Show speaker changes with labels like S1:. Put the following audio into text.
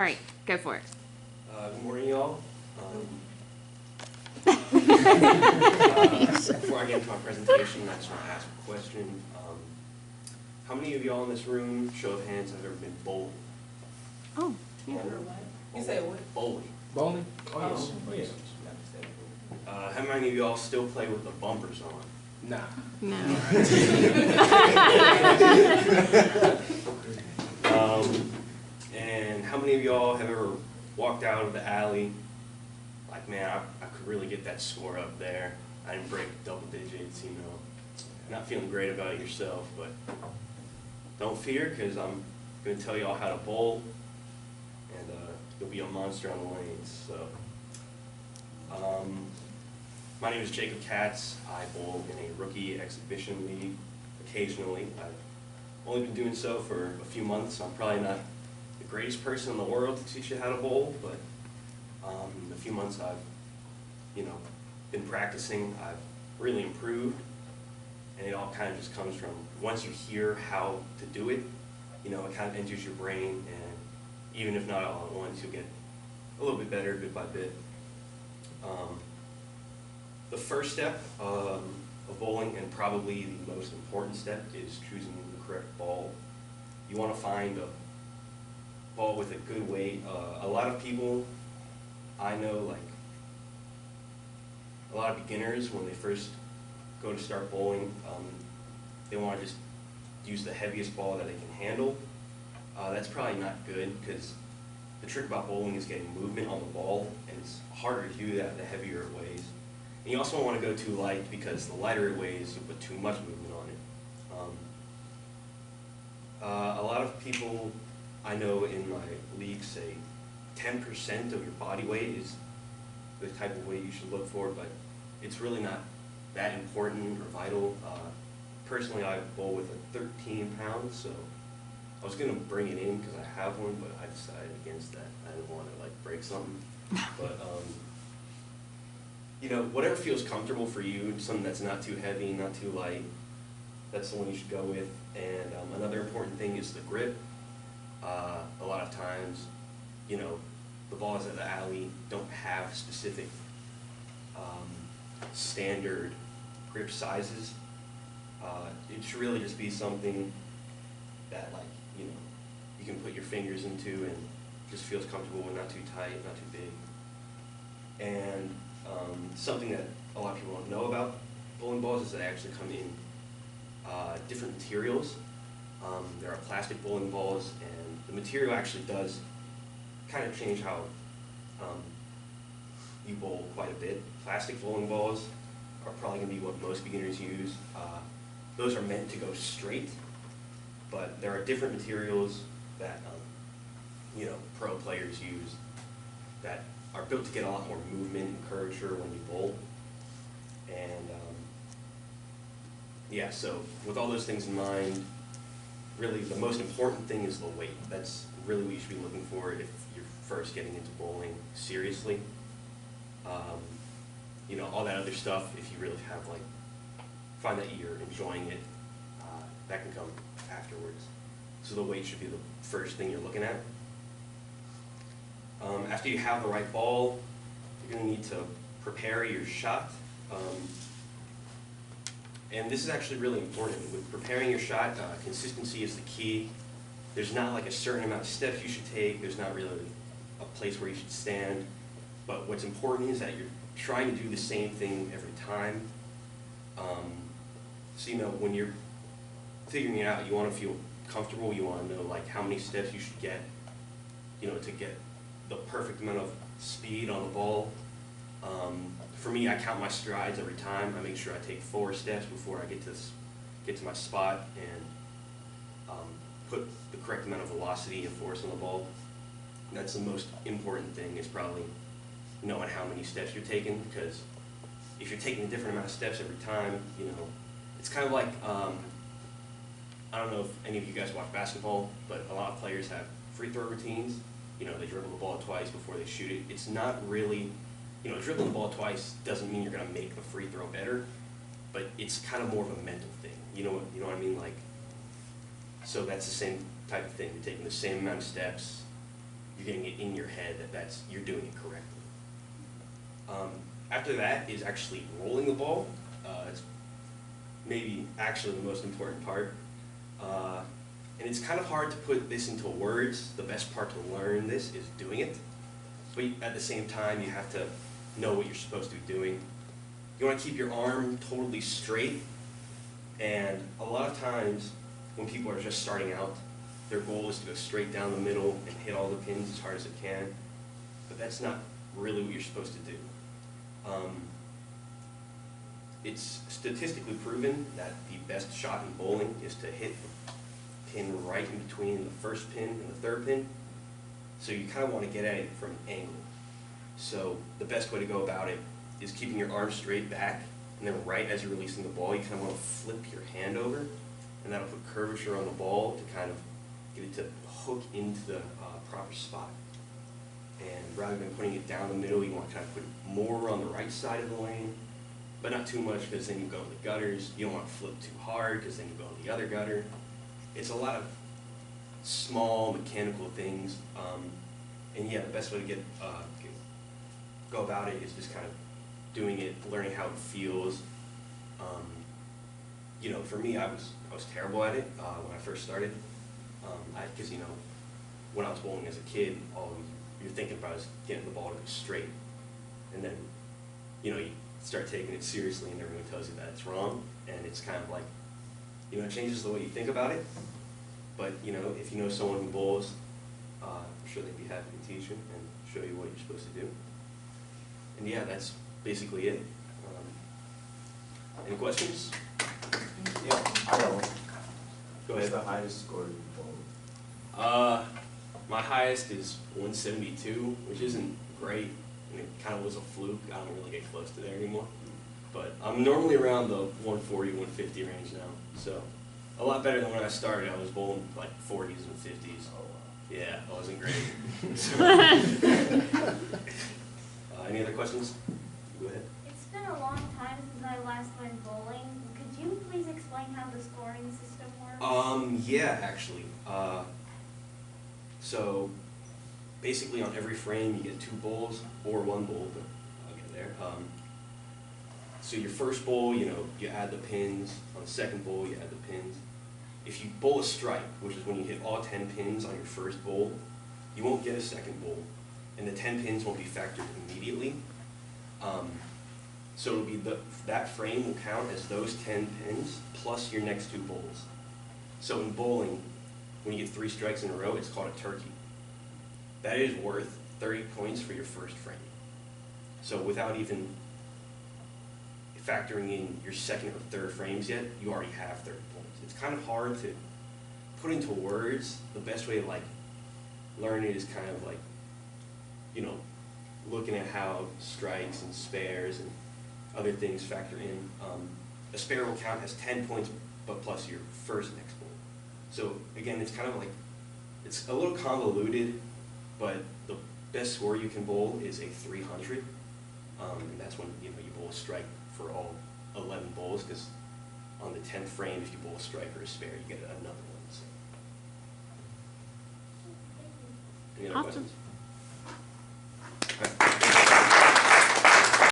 S1: All right, go for it.
S2: Good morning, y'all. Before I get into my presentation, I just want to ask a question. How many of y'all in this room, show of hands, have ever been bowling?
S1: Oh, yeah.
S3: You say what?
S2: Bowling.
S4: Bowling? Oh, yes.
S3: Oh.
S4: Oh, yes.
S2: How many of y'all still play with the bumpers on?
S4: Nah.
S1: No.
S2: And how many of y'all have ever walked out of the alley like, man, I could really get that score up there. I didn't break double digits, you know. Not feeling great about it yourself, but don't fear, because I'm going to tell y'all how to bowl, and you'll be a monster on the lanes. So, my name is Jacob. I bowl in a rookie exhibition league occasionally. I've only been doing so for a few months, so I'm probably not the greatest person in the world to teach you how to bowl, but in a few months I've, been practicing. I've really improved, and it all kind of just comes from once you hear how to do it, it kind of enters your brain, and even if not all at once, you'll get a little bit better bit by bit. The first step of bowling, and probably the most important step, is choosing the correct ball. You want to find a ball with a good weight. A lot of people I know, a lot of beginners, when they first go to start bowling, they want to just use the heaviest ball that they can handle. That's probably not good, because the trick about bowling is getting movement on the ball, and it's harder to do that the heavier it weighs. And you also don't want to go too light, because the lighter it weighs, you put too much movement on it. A lot of people I know in my league say 10% of your body weight is the type of weight you should look for, but it's really not that important or vital. Personally, I bowl with a 13 pounds, so I was going to bring it in because I have one, but I decided against that. I didn't want to break something. But whatever feels comfortable for you, something that's not too heavy, not too light, that's the one you should go with. And another important thing is the grip. A lot of times, the balls at the alley don't have specific standard grip sizes. It should really just be something that, you can put your fingers into and just feels comfortable and not too tight, not too big. And something that a lot of people don't know about bowling balls is they actually come in different materials. There are plastic bowling balls, and the material actually does kind of change how you bowl quite a bit. Plastic bowling balls are probably going to be what most beginners use. Those are meant to go straight, but there are different materials that pro players use that are built to get a lot more movement and curvature when you bowl. And yeah, so with all those things in mind, really the most important thing is the weight. That's really what you should be looking for if you're first getting into bowling seriously. All that other stuff, if you really have find that you're enjoying it, that can come afterwards. So the weight should be the first thing you're looking at. After you have the right ball, you're going to need to prepare your shot. And this is actually really important. With preparing your shot, consistency is the key. There's not a certain amount of steps you should take. There's not really a place where you should stand. But what's important is that you're trying to do the same thing every time. So when you're figuring it out, you want to feel comfortable. You want to know how many steps you should get, to get the perfect amount of speed on the ball. For me, I count my strides every time. I make sure I take 4 steps before I get to my spot, and put the correct amount of velocity and force on the ball. And that's the most important thing, is probably knowing how many steps you're taking, because if you're taking a different amount of steps every time, it's kind of like, I don't know if any of you guys watch basketball, but a lot of players have free throw routines. They dribble the ball twice before they shoot it. It's not really, dribbling the ball twice doesn't mean you're going to make the free throw better, but it's kind of more of a mental thing. You know what I mean? So that's the same type of thing. You're taking the same amount of steps. you're getting it in your head that you're doing it correctly. After that is actually rolling the ball. It's maybe actually the most important part. And it's kind of hard to put this into words. The best part to learn this is doing it. But at the same time, you have to know what you're supposed to be doing. You want to keep your arm totally straight. And a lot of times, when people are just starting out, their goal is to go straight down the middle and hit all the pins as hard as it can. But that's not really what you're supposed to do. It's statistically proven that the best shot in bowling is to hit the pin right in between the first pin and the third pin. So you kind of want to get at it from an angle. So the best way to go about it is keeping your arm straight back, and then right as you're releasing the ball, you kind of want to flip your hand over, and that'll put curvature on the ball to kind of get it to hook into the proper spot. And rather than putting it down the middle, you want to kind of put it more on the right side of the lane, but not too much because then you go in the gutters. You don't want to flip too hard because then you go in the other gutter. It's a lot of small mechanical things, and yeah, the best way to go about it is just kind of doing it, learning how it feels. You know, for me, I was terrible at it when I first started, because you know, when I was bowling as a kid, all you're thinking about is getting the ball to go straight, and then you know you start taking it seriously, and everyone tells you that it's wrong, and it's kind of like, you know, it changes the way you think about it. But you know, if you know someone who bowls, I'm sure they'd be happy to teach you and show you what you're supposed to do. And yeah, that's basically it. Any questions?
S3: Yeah, I got one.
S2: Go
S3: What's
S2: ahead.
S3: the highest score you've bowled?
S2: My highest is 172, which isn't great, and it kind of was a fluke. I don't really get close to there anymore. But I'm normally around the 140, 150 range now, so a lot better than when I started. I was bowling like 40s and 50s.
S3: Oh, wow.
S2: Yeah, I wasn't great. Any other questions? Go ahead.
S4: It's been a long time since I last went bowling. Could you please explain how the scoring system works?
S2: Yeah, actually. So basically on every frame you get 2 bowls or 1 bowl, but I'll get there. So your first bowl, you know, you add the pins. On the second bowl, you add the pins. If you bowl a strike, which is when you hit all 10 pins on your first bowl, you won't get a second bowl, and the 10 pins won't be factored immediately. So it'll be that frame will count as those 10 pins plus your next 2 bowls. So in bowling, when you get 3 strikes in a row, it's called a turkey. That is worth 30 points for your first frame. So without even factoring in your second or third frames yet, you already have 30 points. It's kind of hard to put into words. The best way to like learn it is kind of like, you know, looking at how strikes and spares and other things factor in. A spare will count as 10 points, but plus your first next bowl. So again, it's kind of like, it's a little convoluted, but the best score you can bowl is a 300. And that's when you bowl a strike for all 11 bowls, because on the 10th frame, if you bowl a strike or a spare, you get another one. So. Any other
S1: Awesome.
S2: questions?